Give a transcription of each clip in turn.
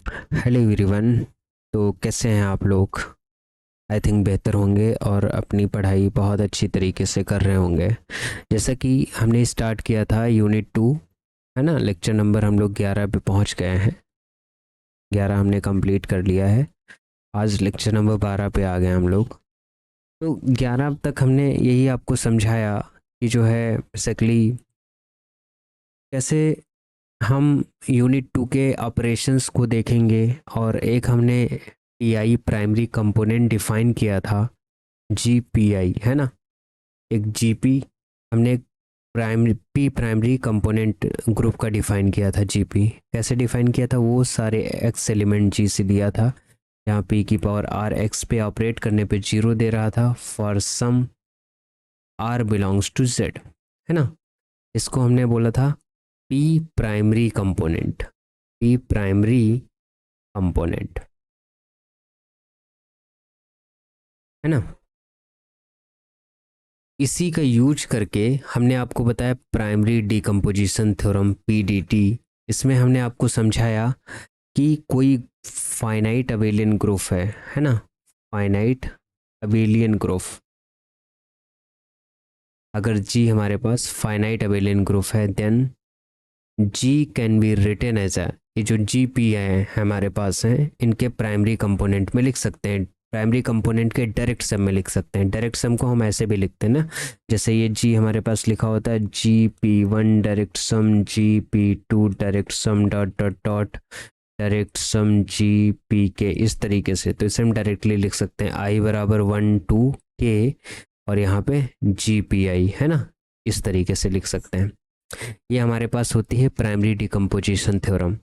Hello everyone. तो कैसे हैं आप लोग? आई थिंक बेहतर होंगे और अपनी पढ़ाई बहुत अच्छी तरीके से कर रहे होंगे। जैसा कि हमने स्टार्ट किया था यूनिट 2, है ना। लेक्चर नंबर हम लोग 11 पे पहुंच गए हैं। 11 हमने कंप्लीट कर लिया है। आज लेक्चर नंबर 12 पे आ गए हम लोग। तो 11 तक हमने यही आपको समझाया कि जो है बेसिकली कैसे हम यूनिट 2 के ऑपरेशंस को देखेंगे। और एक हमने पीआई प्राइमरी कंपोनेंट डिफाइन किया था, जीपीआई, है ना। एक जीपी हमने प्राइमरी कंपोनेंट ग्रुप का डिफाइन किया था। जीपी कैसे डिफाइन किया था? वो सारे एक्स एलिमेंट जी से दिया था। यहाँ पी की पावर आर एक्स पे ऑपरेट करने पे जीरो दे रहा था for some r belongs to Z, है ना। इसको हमने बोला था p primary component. P primary component, है ना। इसी का यूज करके हमने आपको बताया प्राइमरी डिकम्पोजिशन थ्योरम, पीडीटी। इसमें हमने आपको समझाया कि कोई फाइनाइट अबेलियन ग्रुप है ना। फाइनाइट अबेलियन ग्रुप, अगर जी हमारे पास फाइनाइट अबेलियन ग्रुप है then G can be written as a, ये जो जी पी है हमारे पास हैं, इनके प्राइमरी कंपोनेंट में लिख सकते हैं। प्राइमरी कंपोनेंट के डायरेक्ट सम में लिख सकते हैं। डायरेक्ट सम को हम ऐसे भी लिखते हैं ना, जैसे ये जी हमारे पास लिखा होता है GP1 direct sum, GP2 direct sum, dot dot dot direct sum GP के, इस तरीके से। तो इसे हम डायरेक्टली लिख सकते हैं I बराबर 1 2 K और यहाँ पे GPI, है ना। इस तरीके से लिख सकते हैं। ये हमारे पास होती है प्राइमरी डिकम्पोजिशन थ्योरम।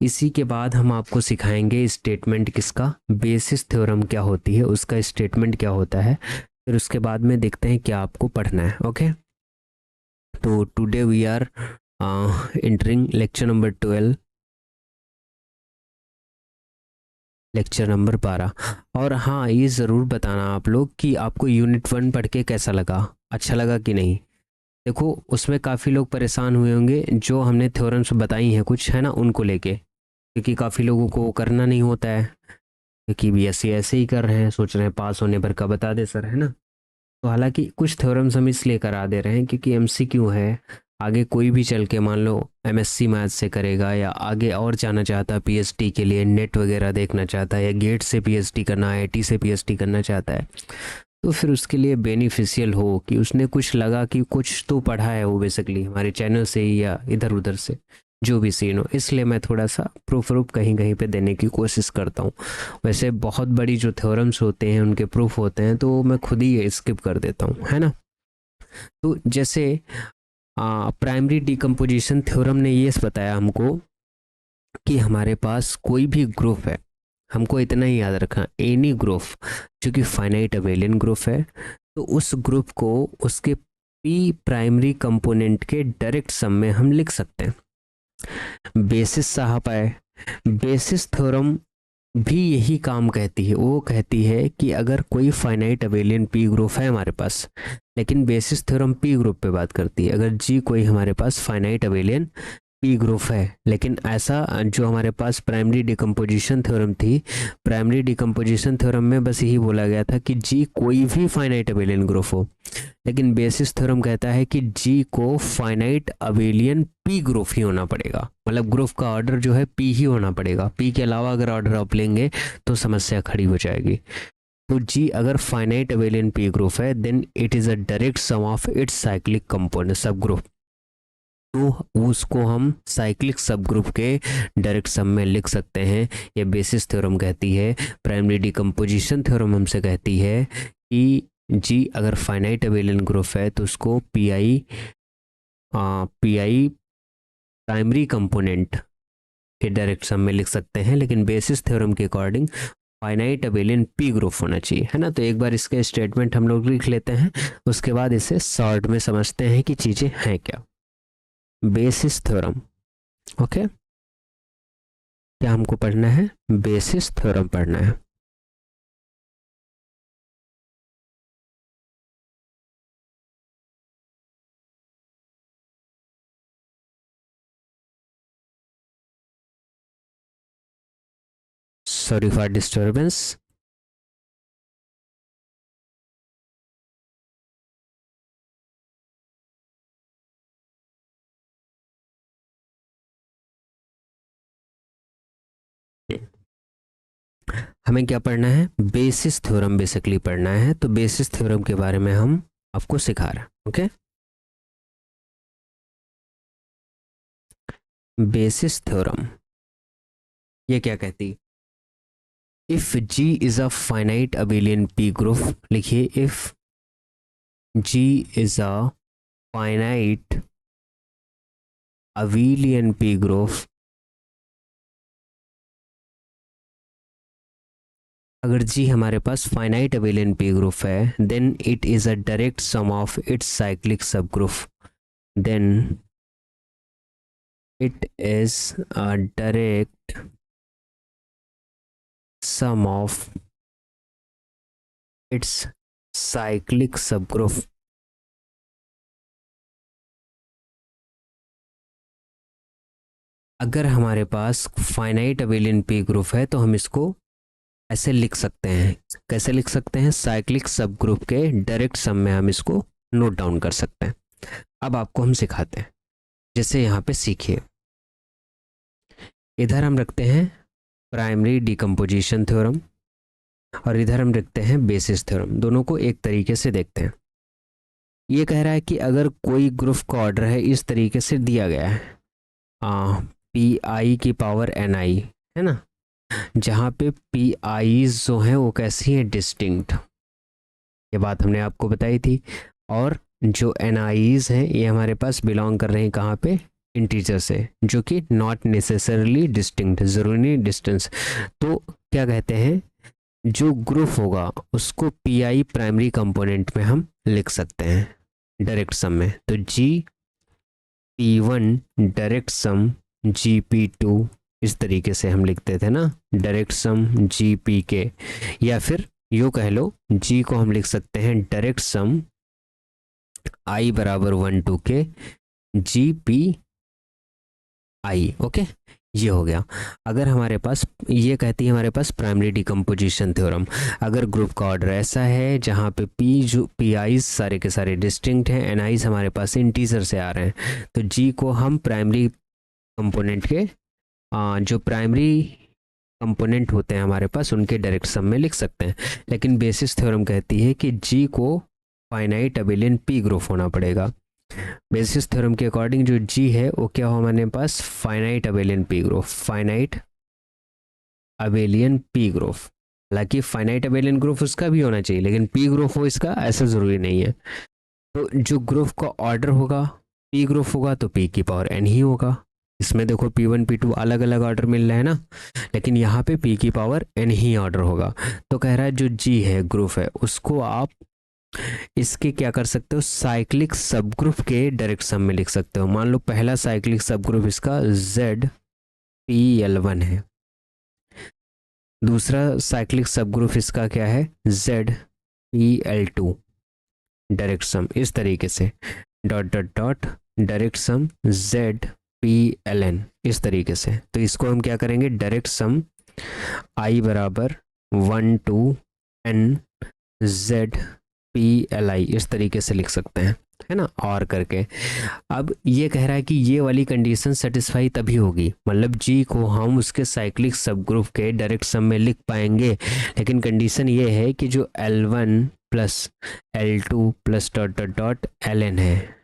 इसी के बाद हम आपको सिखाएंगे स्टेटमेंट किसका, बेसिस थ्योरम क्या होती है, उसका स्टेटमेंट क्या होता है। फिर उसके बाद में देखते हैं क्या आपको पढ़ना है। ओके, तो today we are entering lecture number 12, lecture number 12। और हाँ, ये ज़रूर बताना आप लोग कि आपको यूनिट 1 पढ़ के कैसा लगा, अच्छा लगा कि नहीं। देखो, उसमें काफ़ी लोग परेशान हुए होंगे जो हमने थ्योरम्स बताई हैं कुछ, है ना, उनको लेके। क्योंकि काफ़ी लोगों को करना नहीं होता है, क्योंकि बीएससी ऐसे ही कर रहे हैं, सोच रहे हैं पास होने भर का बता दे सर, है ना। तो हालांकि कुछ थ्योरम्स हम इसलिए करा दे रहे हैं क्योंकि एमसीक्यू है। आगे कोई भी चल के मान लो एमएससी मैथ से करेगा या आगे और जाना चाहता है पीएचडी के लिए, नेट वगैरह देखना चाहता है, या गेट से पीएचडी करना, आईआईटी से पीएचडी करना चाहता है, तो फिर उसके लिए बेनिफिशियल हो कि उसने कुछ लगा कि कुछ तो पढ़ा है वो बेसिकली हमारे चैनल से ही या इधर उधर से, जो भी सीन हो। इसलिए मैं थोड़ा सा प्रूफ रूफ कहीं कहीं पे देने की कोशिश करता हूँ। वैसे बहुत बड़ी जो थ्योरम्स होते हैं उनके प्रूफ होते हैं तो मैं खुद ही स्किप कर देता हूँ, है ना। तो जैसे प्राइमरी डिकम्पोजिशन थ्योरम ने ये बताया हमको कि हमारे पास कोई भी ग्रुप है, हमको इतना ही याद रखना, एनी ग्रुप जो कि फाइनाइट अबेलियन ग्रुप है, तो उस ग्रुप को उसके पी प्राइमरी कंपोनेंट के डायरेक्ट सम में हम लिख सकते हैं। बेसिस साहब आए, बेसिस थ्योरम भी यही काम कहती है। वो कहती है कि अगर कोई फाइनाइट अबेलियन पी ग्रुप है हमारे पास, लेकिन बेसिस थ्योरम पी ग्रुप पे बात करती है, अगर जी कोई हमारे पास फाइनाइट अबेलियन पी ग्रुप है, लेकिन ऐसा जो हमारे पास प्राइमरी डिकम्पोजिशन थ्योरम थी, प्राइमरी डिकम्पोजिशन थ्योरम में बस यही बोला गया था कि जी कोई भी फाइनाइट अबेलियन ग्रुप हो। लेकिन बेसिस थ्योरम कहता है कि जी को फाइनाइट अबेलियन पी ग्रुप ही होना पड़ेगा, मतलब ग्रुप का ऑर्डर जो है पी ही होना पड़ेगा। पी के अलावा अगर ऑर्डर आप लेंगे तो समस्या खड़ी हो जाएगी। तो जी अगर फाइनाइट अबेलियन पी ग्रुप है then it is a direct sum of its cyclic component sub group. तो उसको हम साइक्लिक सब ग्रुप के डायरेक्ट सम में लिख सकते हैं। ये बेसिस थ्योरम कहती है। प्राइमरी डिकम्पोजिशन थ्योरम हमसे कहती है कि जी अगर फाइनाइट अबेलियन ग्रुप है तो उसको पी आई प्राइमरी कंपोनेंट के डायरेक्ट सम में लिख सकते हैं, लेकिन बेसिस थ्योरम के according finite abelian P group होना चाहिए, है ना। तो एक बार इसके स्टेटमेंट हम लोग लिख लेते हैं, उसके बाद इसे शॉर्ट में समझते हैं कि चीज़ें हैं क्या। Basis theorem, okay. क्या हमको पढ़ना है? बेसिस थ्योरम पढ़ना है। Sorry for disturbance. हमें क्या पढ़ना है, बेसिस थ्योरम बेसिकली पढ़ना है। तो बेसिस थ्योरम के बारे में हम आपको सिखा रहे हैं। ओके, बेसिस थ्योरम ये क्या कहती, if G is a finite abelian P group, लिखिए if G is a finite abelian P group, अगर जी हमारे पास फाइनाइट अबेलियन पी ग्रुप है, then it is a direct sum of its cyclic subgroup, then it is a direct sum of its cyclic subgroup। अगर हमारे पास finite abelian P group है तो हम इसको ऐसे लिख सकते हैं, कैसे लिख सकते हैं, साइक्लिक सब ग्रुप के डायरेक्ट सम में हम इसको नोट डाउन कर सकते हैं। अब आपको हम सिखाते हैं, जैसे यहाँ पे सीखिए, इधर हम रखते हैं प्राइमरी डिकम्पोजिशन थ्योरम और इधर हम रखते हैं बेसिस थ्योरम। दोनों को एक तरीके से देखते हैं। ये कह रहा है कि अगर कोई ग्रुप का ऑर्डर है इस तरीके से दिया गया है, पी आई की पावर एन आई, है ना, जहाँ पे पी आईज जो हैं वो कैसी हैं, डिस्टिंक्ट, ये बात हमने आपको बताई थी। और जो एन आईज हैं ये हमारे पास बिलोंग कर रहे हैं कहाँ पे, इंटीजर से, जो कि नॉट नेसेसरली डिस्टिंक्ट, ज़रूरी नहीं डिस्टेंस। तो क्या कहते हैं, जो ग्रुप होगा उसको पी आई प्राइमरी कंपोनेंट में हम लिख सकते हैं डायरेक्ट सम में। तो G p one direct sum G p two, इस तरीके से हम लिखते थे ना, डायरेक्ट सम जी पी के, या फिर यूँ कह लो जी को हम लिख सकते हैं डायरेक्ट सम आई बराबर 1 to के जी पी आई। ओके, ये हो गया। अगर हमारे पास, ये कहती है हमारे पास प्राइमरी डिकम्पोजिशन थ्योरम, अगर ग्रुप का ऑर्डर ऐसा है जहाँ पे पी जो पी आईज सारे के सारे डिस्टिंक्ट हैं, एन आईज हमारे पास इंटीजर से आ रहे हैं, तो जी को हम प्राइमरी कंपोनेंट के जो प्राइमरी कंपोनेंट होते हैं हमारे पास उनके डायरेक्ट सम में लिख सकते हैं। लेकिन बेसिस थ्योरम कहती है कि जी को फाइनाइट अबेलियन पी ग्रुप होना पड़ेगा। बेसिस थ्योरम के अकॉर्डिंग जो जी है वो क्या हो हमारे पास, finite abelian P group, finite abelian P group. हालांकि फाइनाइट अबेलियन ग्रुप उसका भी होना चाहिए, लेकिन पी ग्रुप हो इसका ऐसा ज़रूरी नहीं है। तो जो ग्रुप का ऑर्डर होगा पी ग्रुप होगा तो पी की पावर एन ही होगा। इसमें देखो P1 P2 अलग अलग ऑर्डर मिल रहा है ना, लेकिन यहाँ पे P की पावर n ही ऑर्डर होगा। तो कह रहा है जो G है ग्रुप है उसको आप इसके क्या कर सकते हो, साइक्लिक सब ग्रुप के डायरेक्ट सम में लिख सकते हो। मान लो पहला साइक्लिक सब ग्रुप इसका ZPL1 है, दूसरा साइक्लिक सब ग्रुप इसका क्या है, ZPL2, डायरेक्ट सम इस तरीके से dot dot dot direct sum ZPLN इस तरीके से। तो इसको हम क्या करेंगे, डायरेक्ट सम I बराबर 1 to n ZPLI इस तरीके से लिख सकते हैं, है ना, और करके। अब ये कह रहा है कि ये वाली कंडीशन सेटिस्फाई तभी होगी, मतलब जी को हम उसके साइक्लिक सब ग्रुप के डायरेक्ट सम में लिख पाएंगे, लेकिन कंडीशन ये है कि जो L1 plus L2 plus dot dot dot LN है,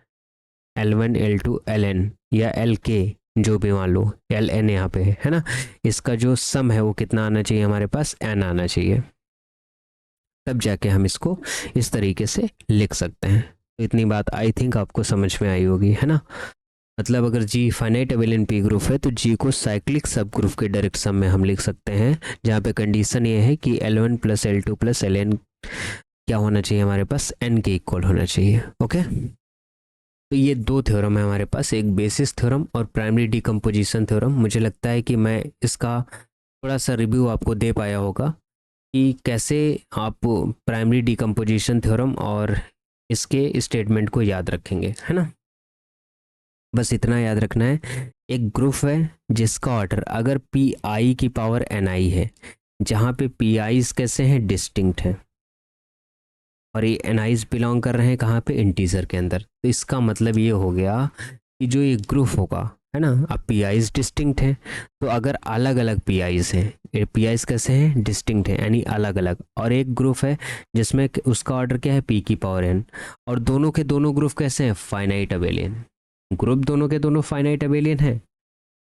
L1 L2 LN या LK जो भी मान लो, LN यहाँ पे है ना, इसका जो सम है वो कितना आना चाहिए हमारे पास, n आना चाहिए, तब जाके हम इसको इस तरीके से लिख सकते हैं। तो इतनी बात आई थिंक आपको समझ में आई होगी, है ना। मतलब अगर जी फाइनाइट अबेलियन पी ग्रुप है तो जी को साइक्लिक सब ग्रुप के डायरेक्ट सम में हम लिख सकते हैं, जहाँ पे कंडीशन ये है कि L1 plus L2 plus LN क्या होना चाहिए हमारे पास, n के इक्वल होना चाहिए। ओके, तो ये दो थ्योरम है हमारे पास, एक बेसिस थ्योरम और प्राइमरी डिकम्पोजिशन थ्योरम। मुझे लगता है कि मैं इसका थोड़ा सा रिव्यू आपको दे पाया होगा कि कैसे आप प्राइमरी डिकम्पोजिशन थ्योरम और इसके स्टेटमेंट को याद रखेंगे, है ना। बस इतना याद रखना है, एक ग्रुप है जिसका ऑर्डर अगर पी आई की पावर एन आई है, जहाँ पे पी आईज कैसे हैं, डिस्टिंक्ट हैं, और ये एन आईज बिलोंग कर रहे हैं कहाँ पे, इंटीजर के अंदर। तो इसका मतलब ये हो गया कि जो ये ग्रुप होगा, है ना, अब पी आईज डिस्टिंक्ट हैं, तो अगर अलग अलग पी आईज हैं, पी आईज कैसे हैं, डिस्टिंक्ट हैं यानी अलग अलग, और एक ग्रुप है जिसमें उसका ऑर्डर क्या है, पी की पावर एन, और दोनों के दोनों ग्रुप कैसे हैं, फाइनाइट अबेलियन। ग्रुप दोनों के दोनों फाइनाइट अबेलियन है,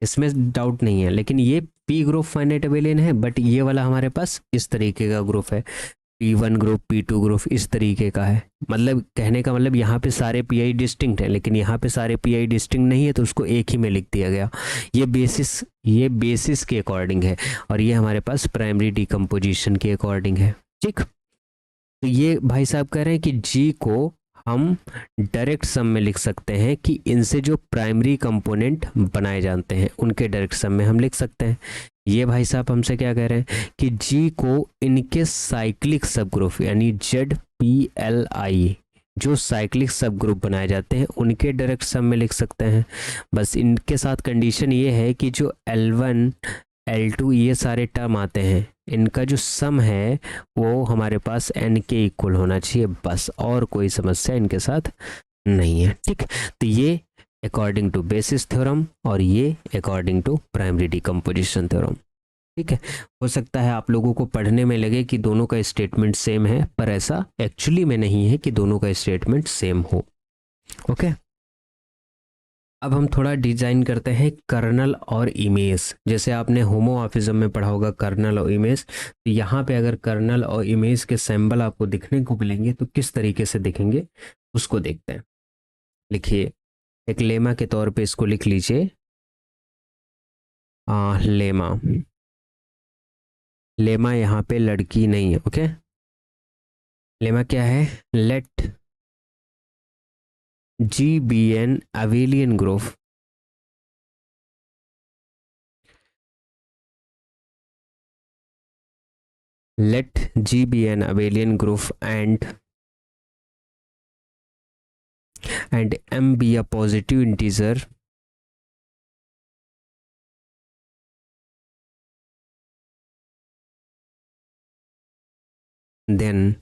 इसमें डाउट नहीं है, लेकिन ये पी ग्रुप फाइनाइट अबेलियन है, बट ये वाला हमारे पास इस तरीके का ग्रुप है, P1 ग्रुप, P2 ग्रुप, इस तरीके का है। मतलब कहने का मतलब यहाँ पे सारे पी आई डिस्टिंक्ट हैं, लेकिन यहाँ पे सारे पी आई डिस्टिंक्ट नहीं है, तो उसको एक ही में लिख दिया गया। ये बेसिस के अकॉर्डिंग है, और ये हमारे पास प्राइमरी डिकम्पोजिशन के अकॉर्डिंग है। ठीक, तो ये भाई साहब कह रहे हैं कि जी को हम डायरेक्ट सम में लिख सकते हैं कि इनसे जो प्राइमरी कंपोनेंट बनाए जाते हैं उनके डायरेक्ट सम में हम लिख सकते हैं। ये भाई साहब हमसे क्या कह रहे हैं कि जी को इनके साइक्लिक सब ग्रुप यानी ZPLI जो साइक्लिक सब ग्रुप बनाए जाते हैं उनके डायरेक्ट सम में लिख सकते हैं। बस इनके साथ कंडीशन ये है कि जो L1 L2 ये सारे टर्म आते हैं, इनका जो सम है वो हमारे पास n के इक्वल होना चाहिए, बस, और कोई समस्या इनके साथ नहीं है। ठीक, तो ये अकॉर्डिंग टू बेसिस थ्योरम और ये according to primary decomposition theorem. ठीक है, हो सकता है आप लोगों को पढ़ने में लगे कि दोनों का स्टेटमेंट सेम है, पर ऐसा एक्चुअली में नहीं है कि दोनों का स्टेटमेंट सेम हो। ओके, अब हम थोड़ा डिजाइन करते हैं कर्नल और इमेज। जैसे आपने होमोमॉर्फिज्म में पढ़ा होगा कर्नल और इमेज, तो यहाँ पे अगर कर्नल और इमेज के सिंबल आपको दिखने को मिलेंगे तो किस तरीके से दिखेंगे उसको देखते हैं। लिखिए, एक लेमा के तौर पे इसको लिख लीजिए, लेमा। लेमा यहाँ पे लड़की नहीं है, ओके। लेमा क्या है, let G be an abelian group let G be an abelian group and M be a positive integer then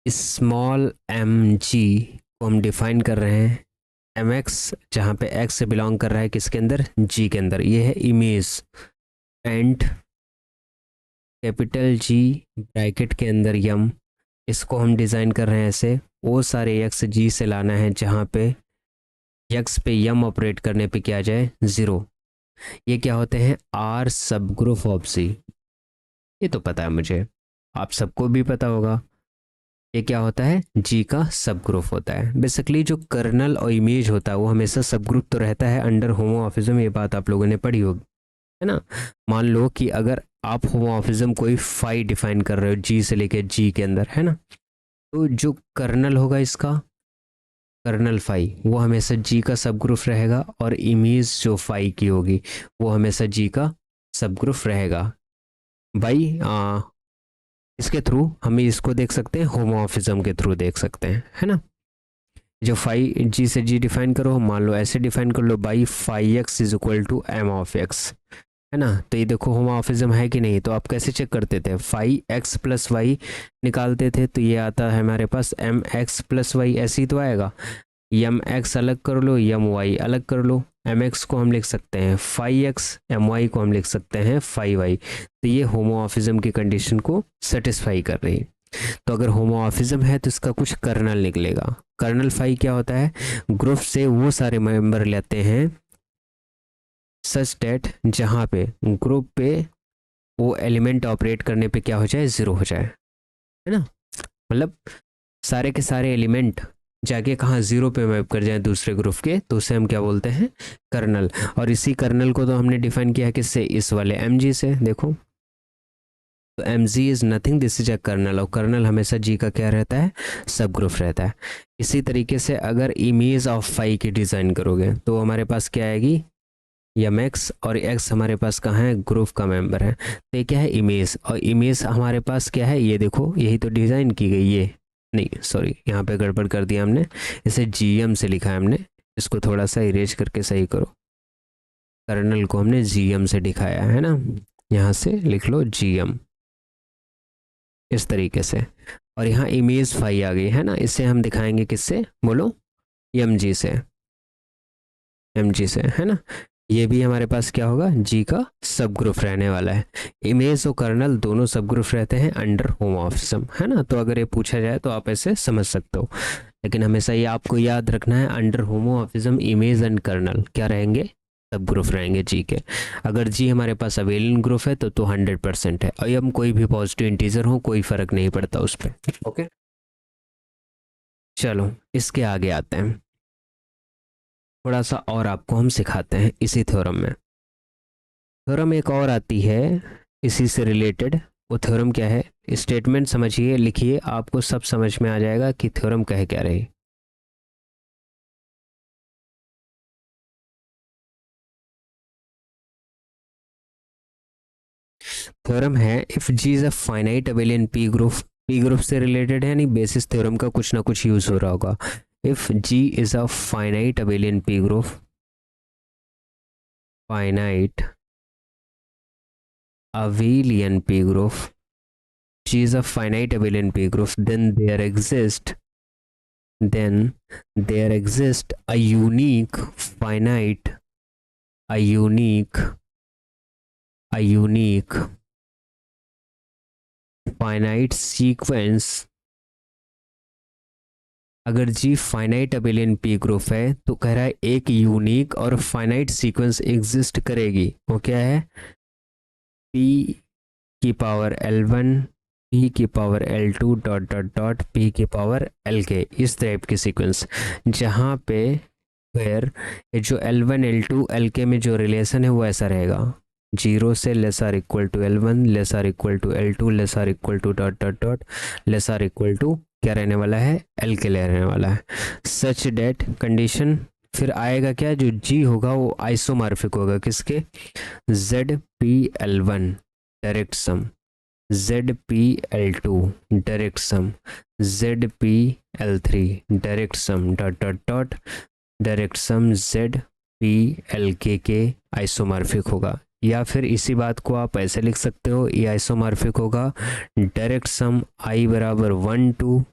small m G को हम डिफाइन कर रहे हैं एम एक्स, जहाँ पे एक्स से बिलोंग कर रहा है किसके अंदर, जी के अंदर, ये है image, and capital G bracket के अंदर यम, इसको हम डिज़ाइन कर रहे हैं ऐसे, वो सारे एक्स जी से लाना है जहाँ पे एक्स पे यम ऑपरेट करने पे क्या आ जाए, ज़ीरो। ये क्या होते हैं, आर सब ग्रुप ऑफ जी, ये तो पता है मुझे, आप सबको भी पता होगा। ये क्या होता है, जी का सब ग्रुप होता है। बेसिकली जो कर्नल और इमेज होता है वो हमेशा सब ग्रुप तो रहता है अंडर होमोमॉर्फिज्म, ये बात आप लोगों ने पढ़ी होगी, है ना। मान लो कि अगर आप होमोमॉर्फिज्म कोई फाई डिफाइन कर रहे हो जी से लेके जी के अंदर, है ना, तो जो कर्नल होगा इसका, कर्नल फाई, वो हमेशा जी का सब ग्रुप रहेगा, और इमेज जो फाई की होगी वो हमेशा जी का सब ग्रुप रहेगा। भाई इसके थ्रू हम इसको देख सकते हैं, होमोमॉर्फिज्म के थ्रू देख सकते हैं, है ना। जो फाई जी से जी डिफाइन करो, मान लो ऐसे डिफाइन कर लो, by phi X is equal to M of X, है ना। तो ये देखो होमोमॉर्फिज्म है कि नहीं, तो आप कैसे चेक करते थे, फाई एक्स प्लस वाई निकालते थे, तो ये आता है हमारे पास एम एक्स प्लस वाई, ऐसे ही तो आएगा। यम एक्स अलग कर लो, यम वाई अलग कर लो, एम एक्स को हम लिख सकते हैं फाई एक्स, एम वाई को हम लिख सकते हैं फाई वाई, तो ये होमोमॉर्फिज्म की कंडीशन को सेटिस्फाई कर रही है। तो अगर होमोमॉर्फिज्म है तो इसका कुछ कर्नल निकलेगा। कर्नल फाई क्या होता है, ग्रुप से वो सारे मेंबर लेते हैं सच डेट जहाँ पे ग्रुप पे वो एलिमेंट ऑपरेट करने पे क्या हो जाए, ज़ीरो हो जाए, है ना। मतलब सारे के सारे एलिमेंट जाके कहाँ, ज़ीरो पे मैप कर जाए दूसरे ग्रुप के, तो उसे हम क्या बोलते हैं, कर्नल। और इसी कर्नल को तो हमने डिफाइन किया किससे, इस वाले एम जी से, देखो, तो m G is nothing, this is a kernel, और कर्नल हमेशा जी का क्या रहता है, सब ग्रुप रहता है। इसी तरीके से अगर इमेज ऑफ फाई की डिज़ाइन करोगे तो हमारे पास क्या आएगी, यम एक्स, और एक्स हमारे पास कहाँ है, ग्रुप का मेंबर है, तो ये क्या है, इमेज, और इमेज हमारे पास क्या है, ये देखो, यही तो डिज़ाइन की गई, ये नहीं सॉरी यहाँ पे गड़बड़ कर दिया हमने, इसे जीएम से लिखा है हमने, इसको थोड़ा सा इरेज करके सही करो, कर्नल को हमने जीएम से दिखाया है ना, यहाँ से लिख लो जीएम इस तरीके से। और यहाँ इमेज फाई आ गई है ना, इसे हम दिखाएंगे किससे, बोलो, एमजी से, एमजी से, है ना। ये भी हमारे पास क्या होगा, जी का सब ग्रुप रहने वाला है। इमेज और कर्नल दोनों सब ग्रुप रहते हैं अंडर होमोमॉर्फिज्म, है ना। तो अगर ये पूछा जाए तो आप ऐसे समझ सकते हो, लेकिन हमेशा ये आपको याद रखना है, under homomorphism image and kernel क्या रहेंगे, सब ग्रुप रहेंगे जी के। अगर जी हमारे पास अवेलियन ग्रुप है तो 100% है, और हम कोई भी पॉजिटिव इंटीजर हो कोई फर्क नहीं पड़ता उस पर। ओके, चलो इसके आगे आते हैं, थोड़ा सा और आपको हम सिखाते हैं इसी थ्योरम में। थ्योरम एक और आती है इसी से रिलेटेड, वो थ्योरम क्या है, स्टेटमेंट समझिए, लिखिए, आपको सब समझ में आ जाएगा कि थ्योरम कह क्या रही। थ्योरम है if G is a finite abelian P group, p group से रिलेटेड है, नहीं बेसिस थ्योरम का कुछ ना कुछ यूज हो रहा होगा। If G is a finite abelian P group, finite abelian p group, G is a finite abelian p group, then there exists a unique finite, a unique finite sequence। अगर जी finite abelian P group है तो कह रहा है एक unique और finite sequence exist करेगी, वो क्या है, p की पावर L1, p की power L2 dot dot dot p की पावर Lk, इस टाइप की सीक्वेंस, जहाँ पे फिर जो L1 L2 Lk में जो रिलेशन है वो ऐसा रहेगा, 0 से less or equal to L1 less or equal to L2 less or equal to dot dot dot less or equal to क्या रहने वाला है, Lk रहने वाला है। सच डेट कंडीशन, फिर आएगा क्या, जो G होगा वो आइसोमॉर्फिक होगा किसके, ZpL1 direct sum, ZpL2 direct sum, ZpL3 direct sum dot dot dot direct sum ZpLk के आइसोमॉर्फिक होगा। या फिर इसी बात को आप ऐसे लिख सकते हो, ये आइसोमॉर्फिक होगा डायरेक्ट सम I बराबर 1 to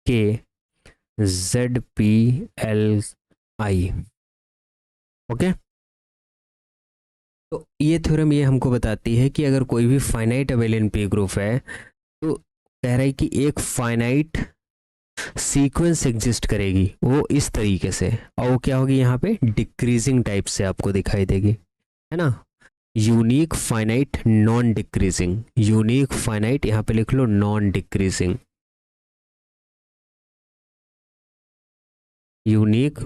k ZpLi। ओके, तो ये थ्योरम ये हमको बताती है कि अगर कोई भी फाइनाइट अबेलियन पी ग्रुप है तो कह रहा है कि एक फाइनाइट सीक्वेंस एग्जिस्ट करेगी वो इस तरीके से, और वो क्या होगी यहाँ पे डिक्रीजिंग टाइप से आपको दिखाई देगी, है ना। Unique finite non decreasing, unique finite यहाँ पे लिख लो non decreasing, unique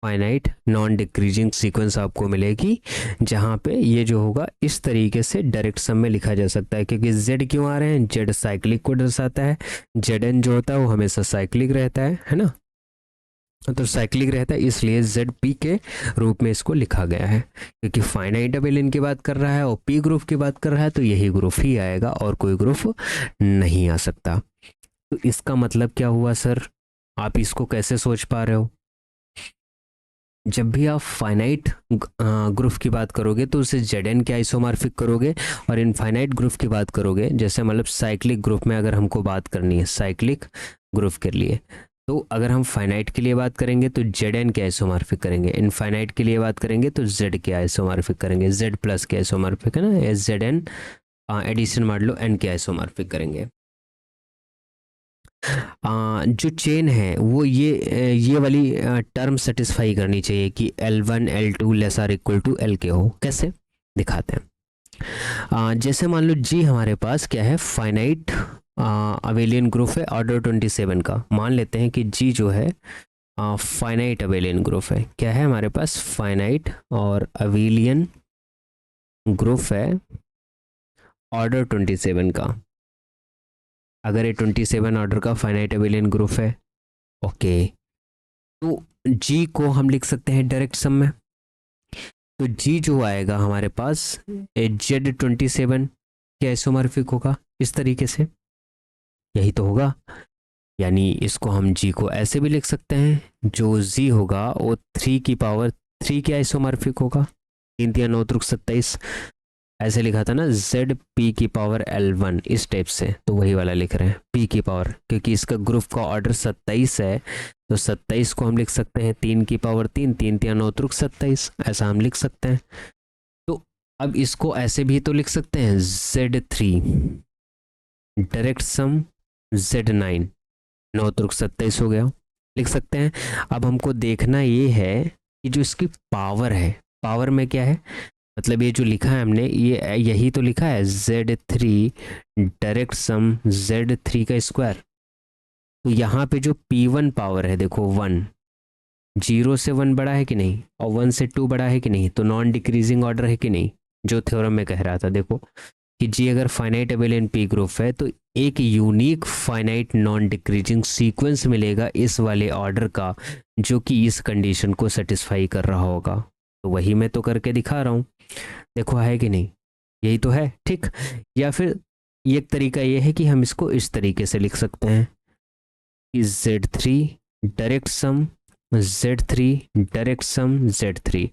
finite non decreasing sequence आपको मिलेगी, जहाँ पे ये जो होगा इस तरीके से डायरेक्ट सम में लिखा जा सकता है, क्योंकि z क्यों आ रहे हैं, z साइक्लिक को दर्शाता है, Zn जो होता है वो हमेशा साइक्लिक रहता है ना, तो साइक्लिक रहता है इसलिए Zp के रूप में इसको लिखा गया है, क्योंकि फाइनाइट अबेलियन की बात कर रहा है और p ग्रुप की बात कर रहा है तो यही ग्रुप ही आएगा और कोई ग्रुप नहीं आ सकता। तो इसका मतलब क्या हुआ सर, आप इसको कैसे सोच पा रहे हो, जब भी आप फाइनाइट ग्रुप की बात करोगे तो उसे Zn के आइसोमॉर्फिक करोगे, और इनफाइनाइट ग्रुप की बात करोगे, जैसे मतलब साइक्लिक ग्रुप में अगर हमको बात करनी है साइक्लिक ग्रुप के लिए, तो अगर हम फाइनाइट के लिए बात करेंगे तो Zn के आइसोमॉर्फिक करेंगे, इनफाइनाइट के लिए बात करेंगे तो Z के आइसोमॉर्फिक करेंगे, Z प्लस के आइसोमॉर्फिक है ना, Zn एडिशन मान लो n के आइसोमॉर्फिक करेंगे। जो चेन है वो ये वाली टर्म सेटिस्फाई करनी चाहिए कि L1 L2 less or equal to Lk हो। कैसे दिखाते हैं, जैसे मान लो G हमारे पास क्या है, फाइनाइट अबेलियन ग्रुप है ऑर्डर 27 का, मान लेते हैं कि G जो है फाइनाइट अबेलियन ग्रुप है, क्या है हमारे पास फाइनाइट और अबेलियन ग्रुप है ऑर्डर 27 का, अगर ये 27 ऑर्डर का फाइनाइट अबेलियन ग्रुप है, ओके, तो G को हम लिख सकते हैं डायरेक्ट सम में, तो G जो आएगा हमारे पास Z27 के आइसोमॉर्फिक होगा इस तरीके से, यही तो होगा, यानी इसको हम G को ऐसे भी लिख सकते हैं, जो Z होगा वो 3 की पावर 3 के आइसोमॉर्फिक होगा, 3 3 9 त्रुक 27, ऐसे लिखा था ना जेड पी की पावर L1, इस टाइप से, तो वही वाला लिख रहे हैं पी की पावर, क्योंकि इसका ग्रुप का ऑर्डर 27 है, तो 27 को हम लिख सकते हैं 3 की पावर 3, 3 3 9 त्रुक 27, ऐसा हम लिख सकते हैं। तो अब इसको ऐसे भी तो लिख सकते हैं Z3 डायरेक्ट सम Z9, 9 त्रुक 27 हो गया, लिख सकते हैं। अब हमको देखना ये है कि जो इसकी पावर है, पावर में क्या है, मतलब ये जो लिखा है हमने, ये यही तो लिखा है Z3 डायरेक्ट सम Z3 का स्क्वायर। तो यहाँ पे जो P1 पावर है देखो 1, 0 से 1 बड़ा है कि नहीं, और 1 से 2 बड़ा है कि नहीं, तो नॉन डिक्रीजिंग ऑर्डर है कि नहीं, जो थ्योरम में कह रहा था देखो कि जी अगर फाइनाइट अबेलियन पी ग्रुप है तो एक unique finite non decreasing sequence मिलेगा इस वाले ऑर्डर का, जो कि इस कंडीशन को सेटिस्फाई कर रहा होगा। तो वही मैं तो करके दिखा रहा हूँ, देखो है कि नहीं, यही तो है, ठीक। या फिर एक तरीका ये है कि हम इसको इस तरीके से लिख सकते हैं कि Z3 direct sum Z3 direct sum Z3,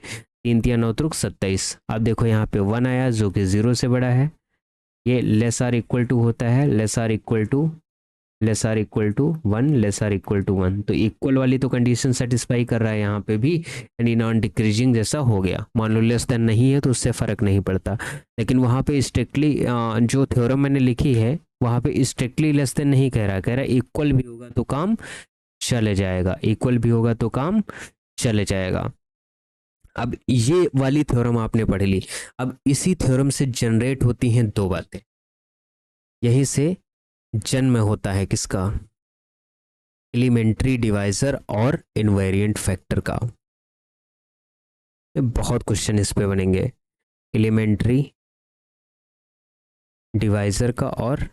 3 3 9 त्रुक 27। अब देखो यहाँ पे 1 आया जो कि 0 से बड़ा है, ये लेस आर इक्वल टू होता है less or equal to 1 less or equal to 1, तो इक्वल वाली तो कंडीशन सेटिस्फाई कर रहा है यहाँ पे भी, यानी नॉन डिक्रीजिंग जैसा हो गया। मान लो लेस देन नहीं है तो उससे फर्क नहीं पड़ता, लेकिन वहाँ पे स्ट्रिक्टली जो थ्योरम मैंने लिखी है वहाँ पे स्ट्रिक्टली लेस देन नहीं कह रहा, कह रहा इक्वल भी होगा तो काम चले जाएगा, इक्वल भी होगा तो काम चले जाएगा। अब ये वाली थ्योरम आपने पढ़ ली। अब इसी थ्योरम से जनरेट होती हैं दो बातें, यहीं से जन्म होता है किसका, एलिमेंट्री डिवाइजर और इनवेरिएंट फैक्टर का। बहुत क्वेश्चन इस पे बनेंगे, एलिमेंट्री डिवाइजर का और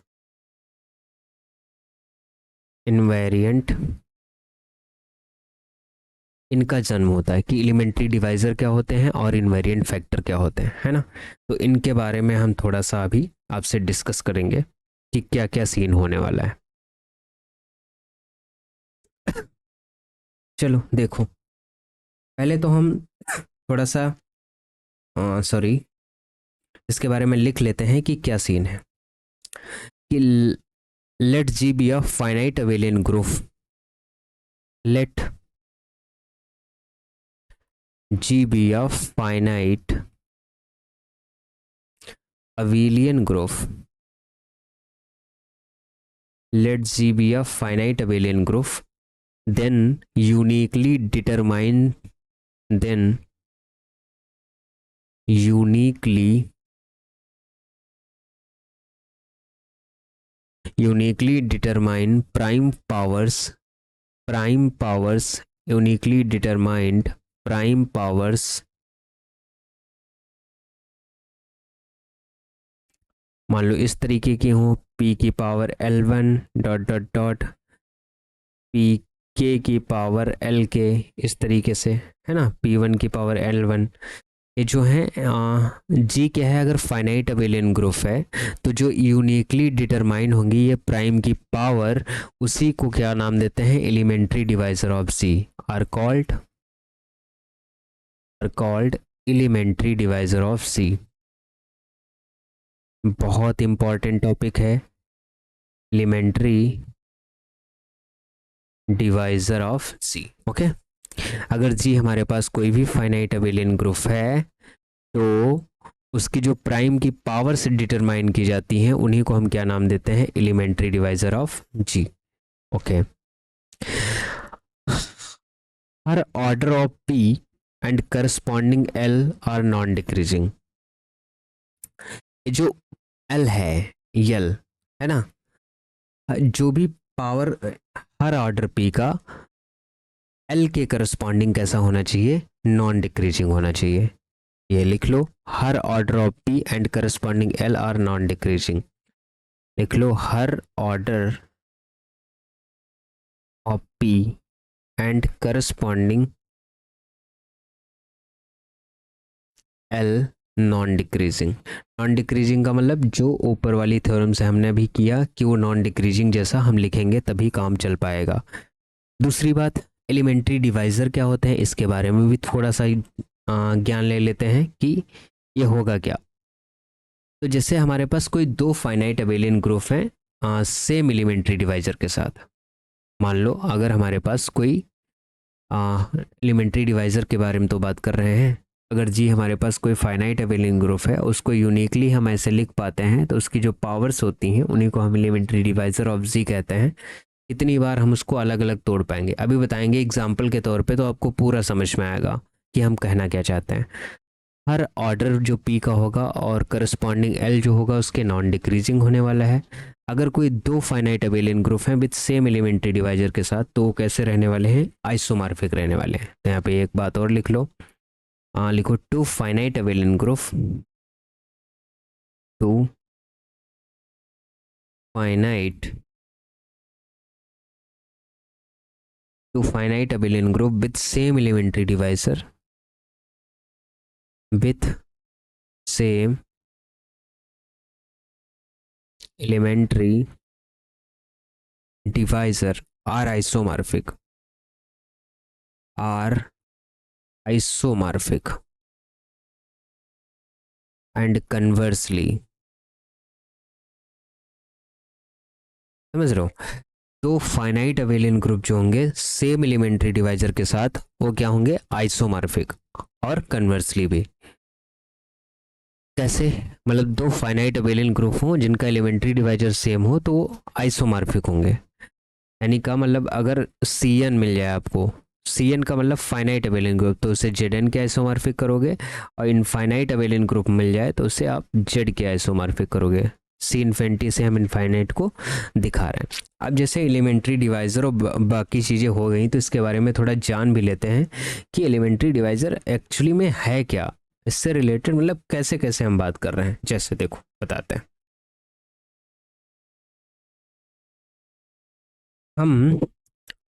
इनवेरिएंट, इनका जन्म होता है कि एलिमेंट्री डिवाइजर क्या होते हैं और इनवेरिएंट फैक्टर क्या होते हैं, है ना। तो इनके बारे में हम थोड़ा सा अभी आपसे डिस्कस करेंगे कि क्या क्या सीन होने वाला है। चलो देखो, पहले तो हम थोड़ा सा सॉरी इसके बारे में लिख लेते हैं कि क्या सीन है कि let G be a finite abelian group, let G be a finite abelian group, let G be a finite abelian group, then uniquely determine prime powers, uniquely determined prime powers, मान लो इस तरीके की हो, p की power L1 dot dot dot p k की power L k, इस तरीके से, है ना, p1 की पावर L1। ये जो है जी क्या है, अगर फाइनाइट अबेलियन ग्रुप है तो जो यूनिकली डिटरमाइन होंगी ये प्राइम की पावर, उसी को क्या नाम देते हैं, elementary divisor of G, are called elementary divisor of C. बहुत इंपॉर्टेंट टॉपिक है, elementary divisor of C. Okay, अगर जी हमारे पास कोई भी फाइनाइट अबेलियन ग्रुप है तो उसकी जो प्राइम की पावर से डिटरमाइन की जाती हैं उन्हीं को हम क्या नाम देते हैं, elementary divisor of G. Okay, हर order of P and corresponding L are non decreasing. जो एल है, यल है ना, जो भी पावर हर ऑर्डर पी का एल के करस्पॉन्डिंग कैसा होना चाहिए, नॉन डिक्रीजिंग होना चाहिए। ये लिख लो, हर order of P and corresponding L are non decreasing. लिख लो, हर order of P and corresponding L non decreasing. Non decreasing का मतलब जो ऊपर वाली थ्योरम से हमने अभी किया कि वो नॉन डिक्रीजिंग जैसा हम लिखेंगे तभी काम चल पाएगा। दूसरी बात, एलिमेंट्री डिवाइजर क्या होते हैं इसके बारे में भी थोड़ा सा ज्ञान ले लेते हैं कि ये होगा क्या। तो जैसे हमारे पास कोई दो फाइनाइट अबेलियन ग्रुप हैं सेम एलिमेंट्री डिवाइजर के साथ। मान लो अगर हमारे पास कोई एलिमेंट्री डिवाइजर के बारे में तो बात कर रहे हैं, अगर जी हमारे पास कोई फाइनाइट अबेलियन ग्रुप है, उसको यूनिकली हम ऐसे लिख पाते हैं, तो उसकी जो पावर्स होती हैं उन्हीं को हम एलिमेंट्री डिवाइजर ऑफ जी कहते हैं। कितनी बार हम उसको अलग अलग तोड़ पाएंगे अभी बताएंगे एग्जाम्पल के तौर पे, तो आपको पूरा समझ में आएगा कि हम कहना क्या चाहते हैं। हर ऑर्डर जो पी का होगा और करस्पॉन्डिंग एल जो होगा उसके नॉन डिक्रीजिंग होने वाला है। अगर कोई दो फाइनाइट अबेलियन ग्रुप हैं विद सेम एलिमेंट्री डिवाइजर के साथ, तो वो कैसे रहने वाले हैं, आइसोमॉर्फिक रहने वाले हैं। तो यहाँ पे एक बात और लिख लो, लिखो two finite abelian group, two finite abelian group with same elementary divisor, with same elementary divisor are isomorphic, and conversely, समझ रहे हो, तो फाइनाइट अबेलियन ग्रुप जो होंगे सेम एलिमेंट्री डिवाइजर के साथ वो क्या होंगे, आइसोमॉर्फिक। और कन्वर्सली भी कैसे, मतलब दो फाइनाइट अबेलियन ग्रुप हो जिनका एलिमेंट्री डिवाइजर सेम हो तो आइसोमॉर्फिक होंगे। यानी का मतलब अगर सी एन मिल जाए आपको, सी एन का मतलब फाइनाइट अबेलियन ग्रुप, तो उसे जेड एन के आइसोमॉर्फिक करोगे, और इनफाइनाइट अबेलियन ग्रुप मिल जाए तो उसे आप जेड के आइसोमॉर्फिक करोगे। सी इन्फिनिटी से हम इनफाइनाइट को दिखा रहे हैं। अब जैसे एलिमेंट्री डिवाइज़र और बाकी चीज़ें हो गई, तो इसके बारे में थोड़ा जान भी लेते हैं कि एलिमेंट्री डिवाइज़र एक्चुअली में है क्या, इससे रिलेटेड मतलब कैसे कैसे हम बात कर रहे हैं। जैसे देखो बताते हैं, हम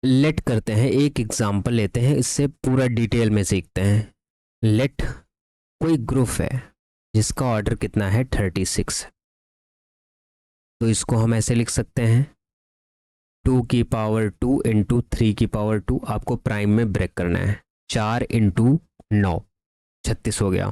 लेट करते हैं, एक एग्जांपल लेते हैं, इससे पूरा डिटेल में सीखते हैं। लेट कोई ग्रुप है जिसका ऑर्डर कितना है 36, तो इसको हम ऐसे लिख सकते हैं 2 की पावर 2 इंटू 3 की पावर 2, आपको प्राइम में ब्रेक करना है, 4 इंटू 9 36 हो गया।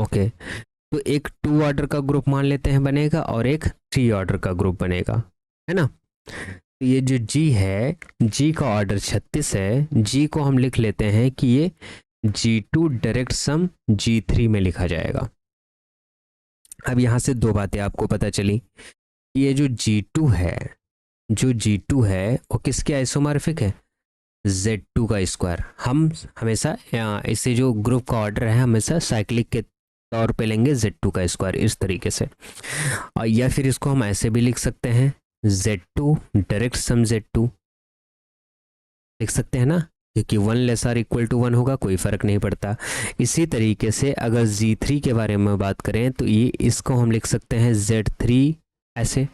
ओके, तो एक 2 ऑर्डर का ग्रुप मान लेते हैं बनेगा और एक 3 ऑर्डर का ग्रुप बनेगा, है ना। तो ये जो जी है, जी का ऑर्डर 36 है, जी को हम लिख लेते हैं कि ये G2 डायरेक्ट सम G3 में लिखा जाएगा। अब यहाँ से दो बातें आपको पता चली, ये जो G2 है, जो G2 है वो किसके आइसोमॉर्फिक है, Z2 का स्क्वायर। हम हमेशा इसे जो ग्रुप का ऑर्डर है हमेशा साइक्लिक के तौर पे लेंगे, Z2 का स्क्वायर इस तरीके से। और या फिर इसको हम ऐसे भी लिख सकते हैं Z2 डायरेक्ट सम Z2, लिख सकते हैं ना, क्योंकि 1 लेस आर इक्वल टू 1 होगा, कोई फर्क नहीं पड़ता। इसी तरीके से अगर Z3 के बारे में बात करें तो ये इसको हम लिख सकते हैं Z3 ऐसे,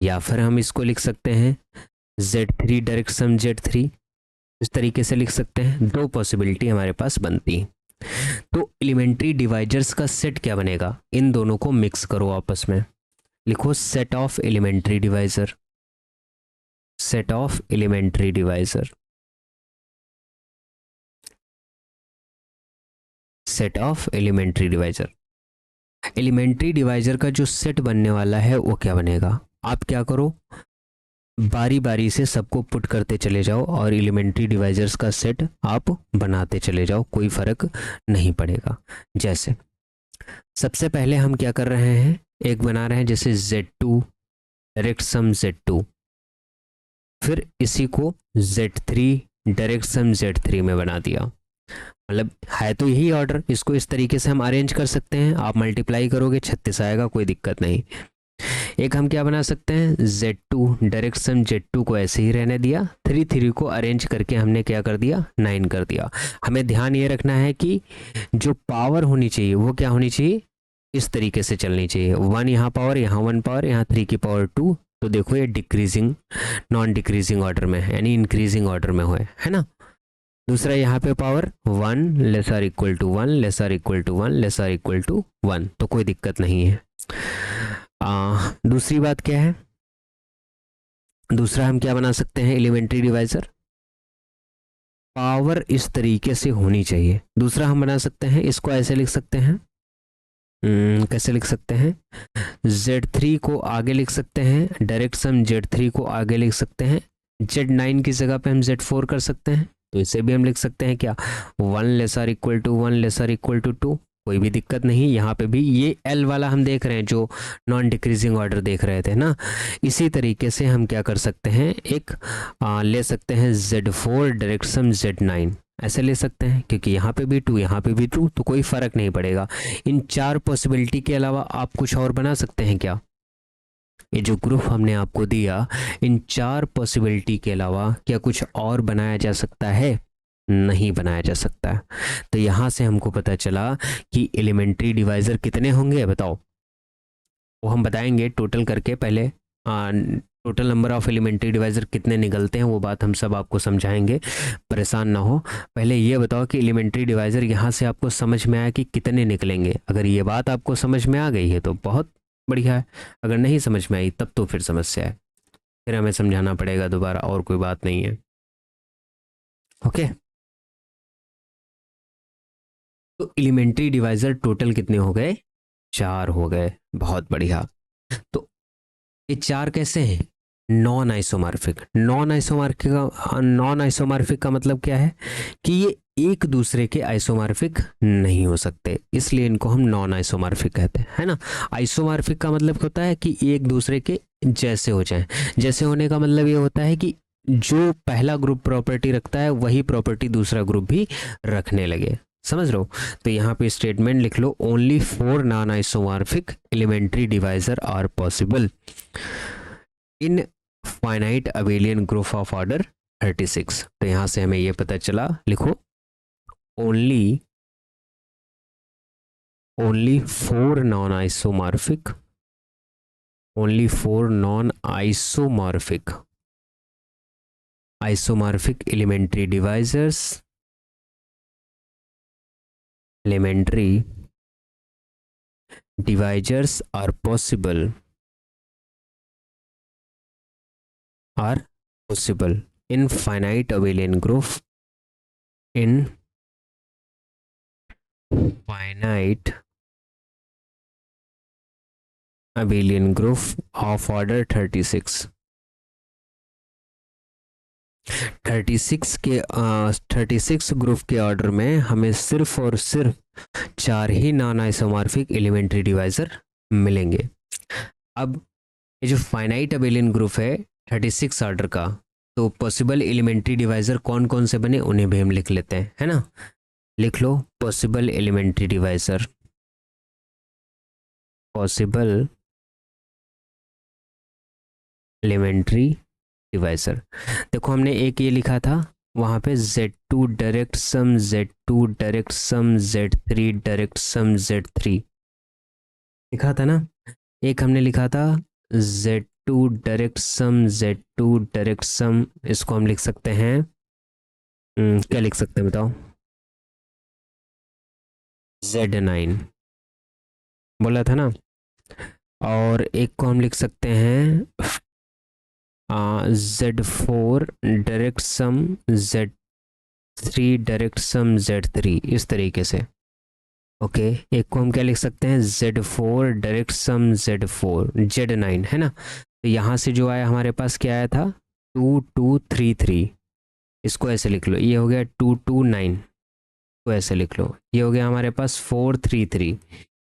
या फिर हम इसको लिख सकते हैं Z3 डायरेक्ट सम Z3, इस तरीके से लिख सकते हैं। दो पॉसिबिलिटी हमारे पास बनती। तो एलिमेंट्री डिवाइजर्स का सेट क्या बनेगा, इन दोनों को मिक्स करो आपस में, लिखो set of elementary divisor, set of elementary divisor, set of elementary divisor. Elementary divisor का जो सेट बनने वाला है वो क्या बनेगा, आप क्या करो, बारी बारी से सबको पुट करते चले जाओ और एलिमेंट्री डिवाइजर्स का सेट आप बनाते चले जाओ, कोई फर्क नहीं पड़ेगा। जैसे सबसे पहले हम क्या कर रहे हैं, एक बना रहे हैं जैसे Z2 डायरेक्ट सम Z2, फिर इसी को Z3 डायरेक्ट सम Z3 में बना दिया। मतलब है तो यही ऑर्डर, इसको इस तरीके से हम अरेंज कर सकते हैं, आप मल्टीप्लाई करोगे 36 आएगा, कोई दिक्कत नहीं। एक हम क्या बना सकते हैं, Z2 डायरेक्ट सम Z2 को ऐसे ही रहने दिया, 3 को अरेंज करके हमने क्या कर दिया, 9 कर दिया। हमें ध्यान ये रखना है कि जो पावर होनी चाहिए वो क्या होनी चाहिए, इस तरीके से चलनी चाहिए, 1 यहाँ पावर, यहाँ 1 पावर, यहाँ 3 की पावर 2। तो देखो ये डिक्रीजिंग नॉन डिक्रीजिंग ऑर्डर में है, यानी इंक्रीजिंग ऑर्डर में है ना। दूसरा यहाँ पे power 1 lesser equal to 1 lesser equal to 1 lesser equal to 1, तो कोई दिक्कत नहीं है। दूसरी बात क्या है, दूसरा हम क्या बना सकते हैं, एलिमेंट्री डिवाइजर पावर इस तरीके से होनी चाहिए। दूसरा हम बना सकते हैं, इसको ऐसे लिख सकते हैं, कैसे लिख सकते हैं, Z3 को आगे लिख सकते हैं, डायरेक्ट सम Z3 को आगे लिख सकते हैं, Z9 की जगह पे हम Z4 कर सकते हैं, तो इसे भी हम लिख सकते हैं क्या, 1 lesser equal to 1 lesser equal to 2, कोई भी दिक्कत नहीं। यहाँ पे भी ये L वाला हम देख रहे हैं, जो नॉन डिक्रीजिंग ऑर्डर देख रहे थे ना, इसी तरीके से हम क्या कर सकते हैं, एक ले सकते हैं Z4 डायरेक्ट सम Z9, ऐसे ले सकते हैं, क्योंकि यहाँ पे भी 2 यहाँ पे भी 2, तो कोई फर्क नहीं पड़ेगा। इन 4 पॉसिबिलिटी के अलावा आप कुछ और बना सकते हैं क्या, ये जो ग्रुप हमने आपको दिया, इन 4 पॉसिबिलिटी के अलावा क्या कुछ और बनाया जा सकता है, नहीं बनाया जा सकता है। तो यहाँ से हमको पता चला कि एलिमेंट्री डिवाइजर कितने होंगे, बताओ, वो हम बताएंगे टोटल करके, पहले total number of elementary divisor कितने निकलते हैं वो बात हम सब आपको समझाएंगे, परेशान ना हो। पहले ये बताओ कि एलिमेंट्री डिवाइजर यहाँ से आपको समझ में आया कि कितने निकलेंगे। अगर ये बात आपको समझ में आ गई है तो बहुत बढ़िया है, अगर नहीं समझ में आई तब तो फिर समस्या है, फिर हमें समझाना पड़ेगा दोबारा, और कोई बात नहीं है। ओके, तो एलिमेंट्री डिवाइजर टोटल कितने हो गए, 4 हो गए, बहुत बढ़िया। तो ये 4 कैसे हैं, नॉन आइसोमॉर्फिक। नॉन आइसोमॉर्फिक का मतलब क्या है कि ये एक दूसरे के आइसोमॉर्फिक नहीं हो सकते, इसलिए इनको हम नॉन आइसोमॉर्फिक कहते हैं, है ना। आइसोमॉर्फिक का मतलब होता है कि एक दूसरे के जैसे हो जाएं। जैसे होने का मतलब ये होता है कि जो पहला ग्रुप प्रॉपर्टी रखता है वही प्रॉपर्टी दूसरा ग्रुप भी रखने लगे, समझ लो। तो यहाँ पे स्टेटमेंट लिख लो, only 4 non isomorphic elementary divisor are possible in finite abelian group of order 36। तो यहाँ से हमें ये पता चला, लिखो only 4 non isomorphic, only 4 non isomorphic elementary divisors are possible in finite abelian group of order 36। 36 group के ऑर्डर में हमें सिर्फ और सिर्फ 4 ही नॉन आइसोमॉर्फिक एलिमेंट्री डिवाइजर मिलेंगे। अब ये जो फाइनाइट अबेलियन ग्रुप है 36 ऑर्डर का, तो पॉसिबल एलिमेंट्री डिवाइजर कौन कौन से बने उन्हें भी हम लिख लेते हैं, है ना। लिख लो पॉसिबल एलिमेंट्री डिवाइजर, देखो हमने एक ये लिखा था वहाँ पे Z2 direct sum Z2 direct sum Z3 direct sum Z3 लिखा था ना। एक हमने लिखा था Z2 direct sum Z2 direct sum, इसको हम लिख सकते हैं, क्या लिख सकते हैं बताओ, Z9 बोला था ना। और एक को हम लिख सकते हैं Z4 direct sum Z3 direct sum Z3, इस तरीके से। ओके, एक को हम क्या लिख सकते हैं, Z4 डायरेक्ट सम Z9, है ना। तो यहाँ से जो आया हमारे पास क्या आया था, 2233, इसको ऐसे लिख लो, ये हो गया 229, को ऐसे लिख लो, ये हो गया हमारे पास 433,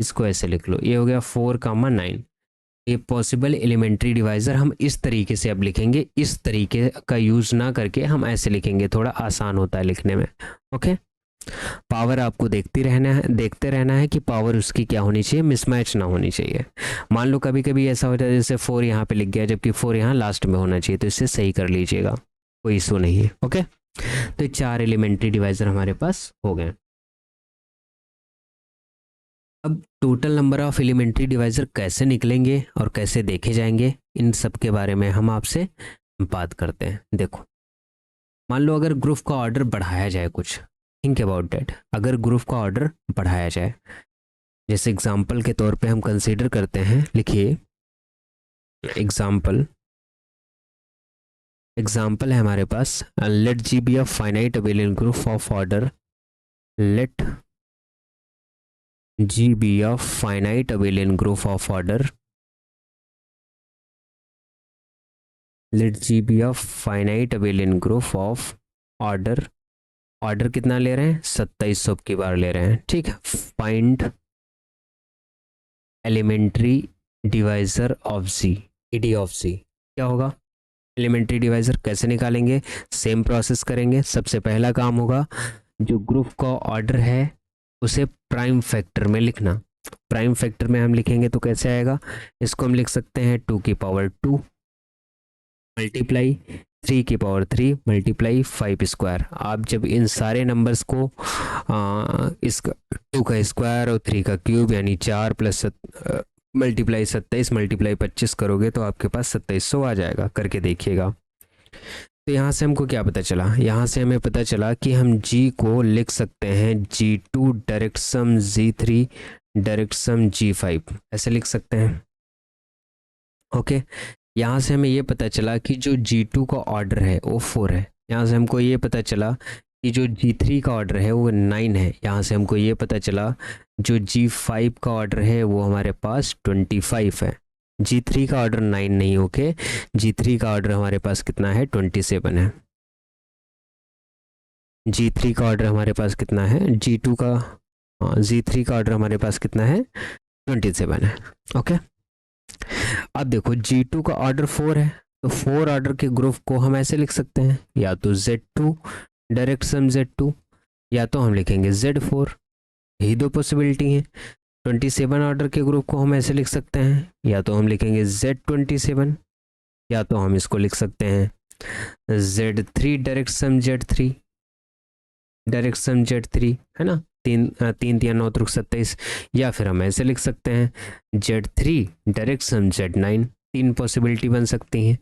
इसको ऐसे लिख लो, ये हो गया 4,9। ये पॉसिबल एलिमेंट्री डिवाइजर हम इस तरीके से अब लिखेंगे, इस तरीके का यूज ना करके हम ऐसे लिखेंगे, थोड़ा आसान होता है लिखने में। ओके, पावर आपको देखते रहना है कि पावर उसकी क्या होनी चाहिए, मिसमैच ना होनी चाहिए। मान लो कभी कभी ऐसा होता है जैसे 4 यहाँ पे लिख गया जबकि 4 यहाँ लास्ट में होना चाहिए, तो इसे सही कर लीजिएगा, कोई इशू नहीं है। ओके, तो 4 एलिमेंट्री डिवाइजर हमारे पास हो गए। अब total number of elementary divisor कैसे निकलेंगे और कैसे देखे जाएंगे, इन सब के बारे में हम आपसे बात करते हैं। देखो, मान लो अगर ग्रुप का ऑर्डर बढ़ाया जाए, कुछ थिंक अबाउट दैट, अगर ग्रुप का ऑर्डर बढ़ाया जाए, जैसे एग्जाम्पल के तौर पे हम कंसीडर करते हैं, लिखिए एग्जाम्पल एग्जाम्पल है हमारे पास, let G be a finite abelian group of order, let G be a finite abelian group of order, let G be a finite abelian group of order, order कितना ले रहे हैं 2700 की बार ले रहे हैं, ठीक है। Find elementary divisor of G, ED of G क्या होगा, एलिमेंट्री डिवाइजर कैसे निकालेंगे, सेम प्रोसेस करेंगे। सबसे पहला काम होगा जो ग्रुप का ऑर्डर है उसे प्राइम फैक्टर में लिखना। प्राइम फैक्टर में हम लिखेंगे तो कैसे आएगा, इसको हम लिख सकते हैं 2 की पावर 2 मल्टीप्लाई 3 की पावर 3 मल्टीप्लाई 5 स्क्वायर। आप जब इन सारे नंबर्स को इसका 2 का स्क्वायर और 3 का क्यूब यानी 4 प्लस मल्टीप्लाई 27 मल्टीप्लाई 25 करोगे तो आपके पास 2700 आ जाएगा। करके देखिएगा। तो यहाँ से हमको क्या पता चला, यहाँ से हमें पता चला कि हम g को लिख सकते हैं g2 direct sum g3 direct sum g5, ऐसे लिख सकते हैं। ओके, यहाँ से हमें ये पता चला कि जो G2 का ऑर्डर है वो 4 है। यहाँ से हमको ये पता चला कि जो G3 का ऑर्डर है वो 9 है। यहाँ से हमको ये पता चला जो G5 का ऑर्डर है वो हमारे पास 25 है। G3 का ऑर्डर 9 नहीं, ओके। G3 का ऑर्डर हमारे पास कितना है 27 है। G3 का ऑर्डर हमारे पास कितना है, G2 का G3 का ऑर्डर हमारे पास कितना है 27 है। ओके, अब देखो G2 का ऑर्डर 4 है तो 4 ऑर्डर के ग्रुप को हम ऐसे लिख सकते हैं, या तो Z2 डायरेक्ट सम Z2 या तो हम लिखेंगे Z4, यही दो पॉसिबिलिटी हैं। 27 ऑर्डर के ग्रुप को हम ऐसे लिख सकते हैं, या तो हम लिखेंगे Z27 या तो हम इसको लिख सकते हैं Z3 direct sum Z3 direct sum Z3, है ना। तीन तीन तीन 9 त्रुक 27, या फिर हम ऐसे लिख सकते हैं Z3 डायरेक्ट सम Z9। तीन पॉसिबिलिटी बन सकती हैं।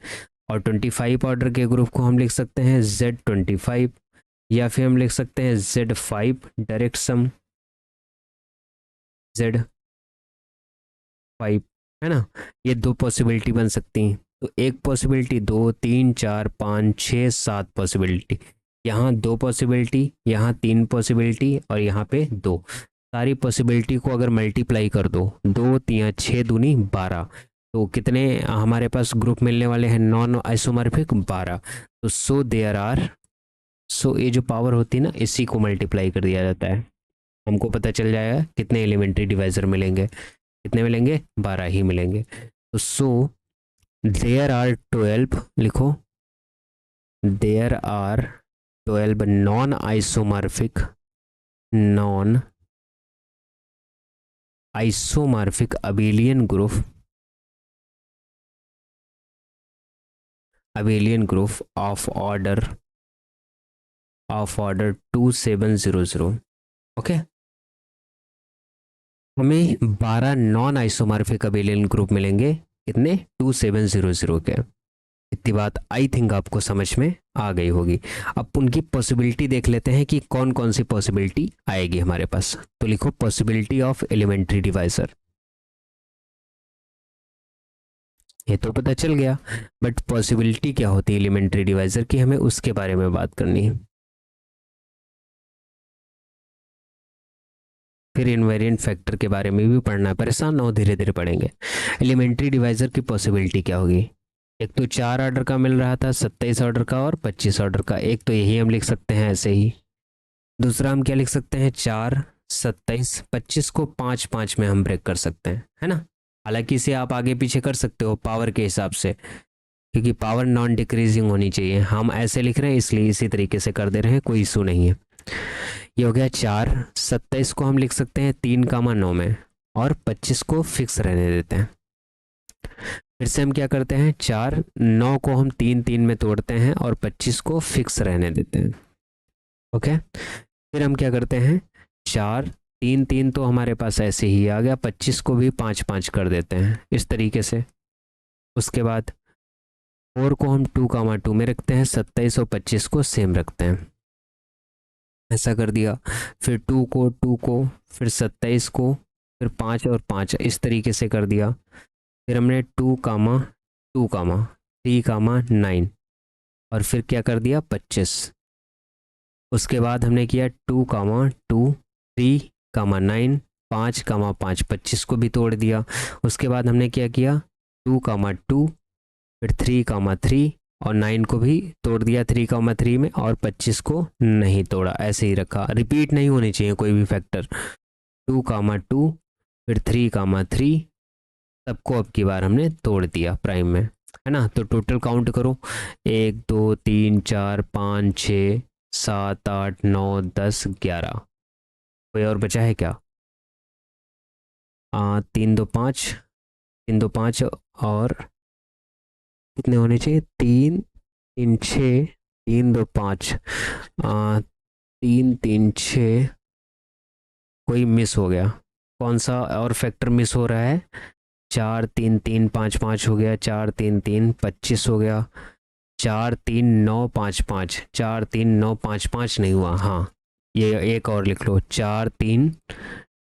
और 25 ऑर्डर के ग्रुप को हम लिख सकते हैं Z25 या फिर हम लिख सकते हैं Z5 डायरेक्ट सम Z5, है ना। ये दो पॉसिबिलिटी बन सकती हैं। तो एक पॉसिबिलिटी, 2 3 4 5 6 7 पॉसिबिलिटी, यहाँ 2 पॉसिबिलिटी, यहाँ 3 पॉसिबिलिटी और यहाँ पे 2। सारी पॉसिबिलिटी को अगर मल्टीप्लाई कर दो, 2 3 6 दूनी 12, तो कितने हमारे पास ग्रुप मिलने वाले हैं, नॉन आइसोमॉर्फिक 12। तो सो ये जो पावर होती है ना, इसी को मल्टीप्लाई कर दिया जाता है। हमको पता चल जाएगा कितने एलिमेंट्री डिवाइजर मिलेंगे, कितने मिलेंगे 12 ही मिलेंगे। तो सो देयर आर 12, लिखो there are 12 non isomorphic abelian group of order 2700। Okay, हमें 12 नॉन आइसोमॉर्फिक अबेलियन ग्रुप मिलेंगे, कितने 2700 के। इतनी बात आई थिंक आपको समझ में आ गई होगी। अब उनकी पॉसिबिलिटी देख लेते हैं कि कौन कौन सी पॉसिबिलिटी आएगी हमारे पास। तो लिखो पॉसिबिलिटी ऑफ एलिमेंट्री डिवाइजर, ये तो पता चल गया, बट पॉसिबिलिटी क्या होती है एलिमेंट्री डिवाइजर की, हमें उसके बारे में बात करनी है। फिर इनवेरिएंट फैक्टर के बारे में भी पढ़ना है, परेशान ना हो, धीरे धीरे पढ़ेंगे। एलिमेंट्री डिवाइजर की पॉसिबिलिटी क्या होगी, एक तो 4 ऑर्डर का मिल रहा था, 27 ऑर्डर का और 25 ऑर्डर का, एक तो यही हम लिख सकते हैं ऐसे ही। दूसरा हम क्या लिख सकते हैं, 4 27 25 को 5 5 में हम ब्रेक कर सकते हैं, है ना। हालांकि इसे आप आगे पीछे कर सकते हो पावर के हिसाब से, क्योंकि पावर नॉन डिक्रीजिंग होनी चाहिए। हम ऐसे लिख रहे हैं इसलिए इसी तरीके से कर दे रहे हैं, कोई इशू नहीं है। ये हो गया 4, 27 को हम लिख सकते हैं 3,9 में और 25 को फिक्स रहने देते हैं। फिर से हम क्या करते हैं, 4 9 को हम 3 3 में तोड़ते हैं और 25 को फिक्स रहने देते हैं। ओके, फिर हम क्या करते हैं, 4 3 3 तो हमारे पास ऐसे ही आ गया, 25 को भी 5 5 कर देते हैं इस तरीके से। उसके बाद 4 को हम 2,2 में रखते हैं, 27 और 25 को सेम रखते हैं, ऐसा कर दिया। फिर 2 को फिर 27 को फिर 5 और 5 इस तरीके से कर दिया। फिर हमने 2, 3, 9 और फिर क्या कर दिया 25। उसके बाद हमने किया 2, 3, 9, 5, 5, 25 को भी तोड़ दिया। उसके बाद हमने क्या किया 2, 2, फिर 3, 3 और 9 को भी तोड़ दिया 3, 3 में, और 25 को नहीं तोड़ा, ऐसे ही रखा। रिपीट नहीं होनी चाहिए कोई भी फैक्टर। 2, 2, फिर 3, 3, सबको अब की बार हमने तोड़ दिया प्राइम में, है ना। तो टोटल काउंट करो, 1, 2, 3, 4, 5, 6, 7, 8, 9, 10, 11। कोई और बचा है क्या? 3, 2, 5, 3, 2, 5 और कितने होने चाहिए? 3, 3, 6, 3, 2, 5, 3, 3, 6। कोई मिस हो गया, कौन सा और फैक्टर मिस हो रहा है? 4, 3, 3, 5, 5 हो गया, 4, 3, 3, 25 हो गया, 4, 3, 9, 5, 5, 4, 3, 9, 5, 5 नहीं हुआ। हाँ, ये एक और लिख लो, 4, 3,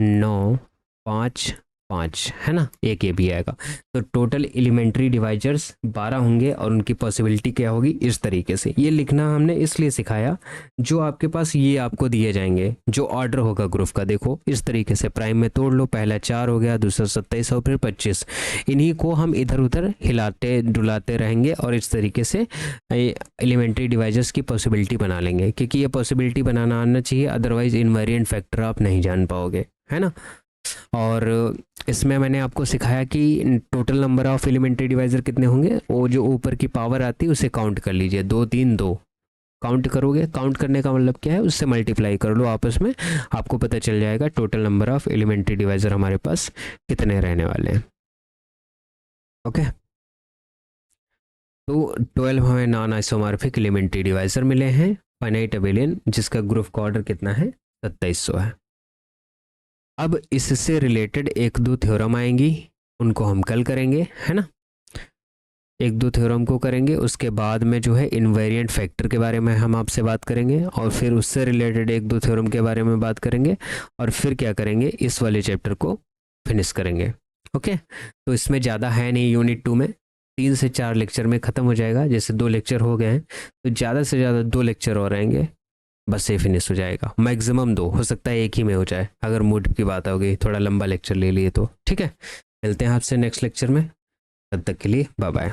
9, 5, 5, है ना, एक ये भी आएगा। तो टोटल एलिमेंट्री डिवाइजर्स 12 होंगे और उनकी पॉसिबिलिटी क्या होगी इस तरीके से। ये लिखना हमने इसलिए सिखाया, जो आपके पास ये आपको दिए जाएंगे, जो ऑर्डर होगा ग्रुप का, देखो इस तरीके से प्राइम में तोड़ लो। पहला 4 हो गया, दूसरा 27 और फिर 25। इन्हीं को हम इधर उधर हिलाते डुलाते रहेंगे और इस तरीके से एलिमेंट्री डिवाइजर्स की पॉसिबिलिटी बना लेंगे, क्योंकि ये पॉसिबिलिटी बनाना आना चाहिए, अदरवाइज इनवेरिएंट फैक्टर आप नहीं जान पाओगे, है ना। और इसमें मैंने आपको सिखाया कि total number of elementary divisor कितने होंगे, वो जो ऊपर की पावर आती है उसे काउंट कर लीजिए, 2, 3, 2 काउंट करोगे। काउंट करने का मतलब क्या है, उससे मल्टीप्लाई कर लो आपस में, आपको पता चल जाएगा total number of elementary divisor हमारे पास कितने रहने वाले हैं। ओके, तो 12 हमें नॉन आइसोमॉर्फिक एलिमेंट्री डिवाइजर मिले हैं, फाइनाइट अबेलियन, जिसका ग्रुप का ऑर्डर कितना है 2700 है। अब इससे रिलेटेड 1-2 थ्योरम आएंगी, उनको हम कल करेंगे, है ना। 1-2 थ्योरम को करेंगे, उसके बाद में जो है इनवेरिएंट फैक्टर के बारे में हम आपसे बात करेंगे, और फिर उससे रिलेटेड 1-2 थ्योरम के बारे में बात करेंगे, और फिर क्या करेंगे, इस वाले चैप्टर को फिनिश करेंगे। ओके, तो इसमें ज़्यादा है नहीं, यूनिट 2 में 3 से 4 लेक्चर में ख़त्म हो जाएगा। जैसे 2 लेक्चर हो गए हैं, तो ज़्यादा से ज़्यादा 2 लेक्चर और रहेंगे, बस ये फिनिश हो जाएगा। मैक्सिमम 2, हो सकता है एक ही में हो जाए, अगर मूड की बात होगी, थोड़ा लंबा लेक्चर ले लिए तो। ठीक है, मिलते हैं आपसे नेक्स्ट लेक्चर में, तब तक के लिए बाय बाय।